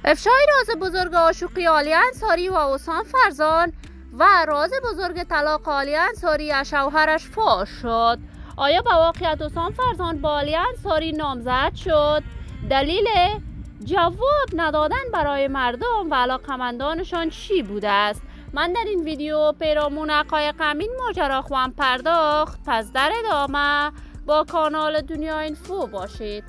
افشای راز بزرگ آشوقی عالی انصاری و حسام فرزان و راز بزرگ طلاق عالی انصاری از شوهرش فاش شد. آیا به واقعیت حسام فرزان با عالی انصاری نامزد شد؟ دلیل جواب ندادن برای مردم و علاقمندانشان چی بوده است؟ من در این ویدیو پیرامون حقایق همین ماجرا خواهم پرداخت. پس در ادامه با کانال دنیا اینفو باشید.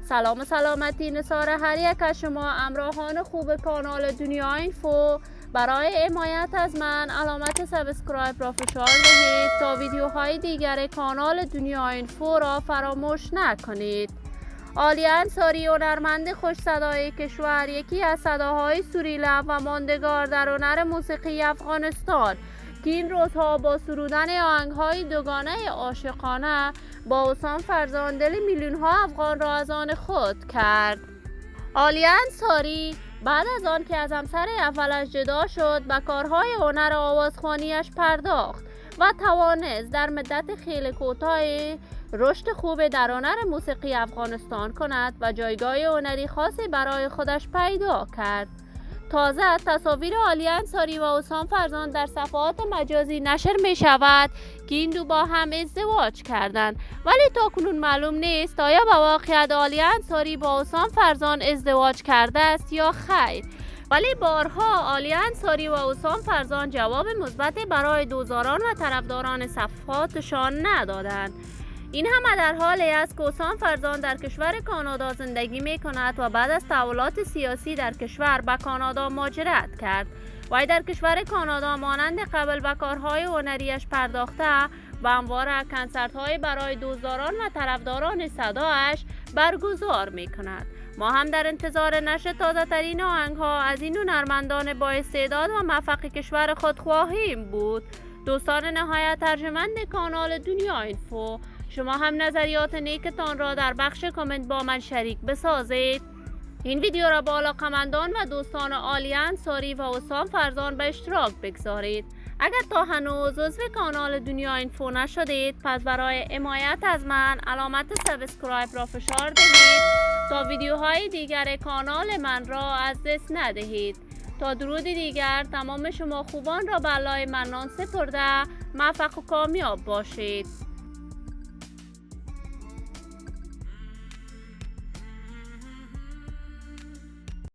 سلام و سلامتی نثار هر یک از شما همراهان خوب کانال دنیا اینفو. برای حمایت از من علامت سابسکرایب را فشار دهید تا ویدیوهای دیگر کانال دنیا اینفو را فراموش نکنید. عالی انصاری هنرمند خوش صدای کشور، یکی از صداهای سوریه و ماندگار در هنر موسیقی افغانستان که این روزها با سرودن آهنگ‌های دوگانه عاشقانه با حسام فرزان دل میلیون‌ها افغان را از آن خود کرد. عالی انصاری بعد از آن که از همسر اولش جدا شد به کارهای هنر آوازخوانیش پرداخت و توانست در مدت خیلی کوتاهی رشد خوب در هنر موسیقی افغانستان کند و جایگاه هنری خاصی برای خودش پیدا کرد. تازه تصاویر عالی انصاری و حسام فرزان در صفحات مجازی نشر می شود که این دو با هم ازدواج کردند، ولی تاکنون معلوم نیست آیا به واقعیت عالی انصاری با حسام فرزان ازدواج کرده است یا خیر. ولی بارها عالی انصاری و حسام فرزان جواب مثبتی برای دوزاران و طرفداران صفحاتشان ندادند. این هم در حالی است که حسام فرزان در کشور کانادا زندگی می کند و بعد از تحولات سیاسی در کشور به کانادا مهاجرت کرد. وی در کشور کانادا مانند قبل به کارهای هنریش پرداخته و همواره کنسرت‌های برای دوستداران و طرفداران صدایش برگزار می کند. ما هم در انتظار نشر تازه ترین آهنگ‌ها از این هنرمندان با استعداد و موفق کشور خود خواهیم بود. دوستان نهایت ارجمند کانال دنیا اینفو، شما هم نظریات نیکتان را در بخش کامنت با من شریک بسازید. این ویدیو را با علاقمندان و دوستان عالی انصاری و حسام فرزان به اشتراک بگذارید. اگر تا هنوز عضو کانال دنیا اینفو نشدید، پس برای حمایت از من علامت سابسکرایب را فشار دهید تا ویدیوهای دیگر کانال من را از دست ندهید. تا درودی دیگر تمام شما خوبان را به الله منان سپرده موفق و کامیاب باشید.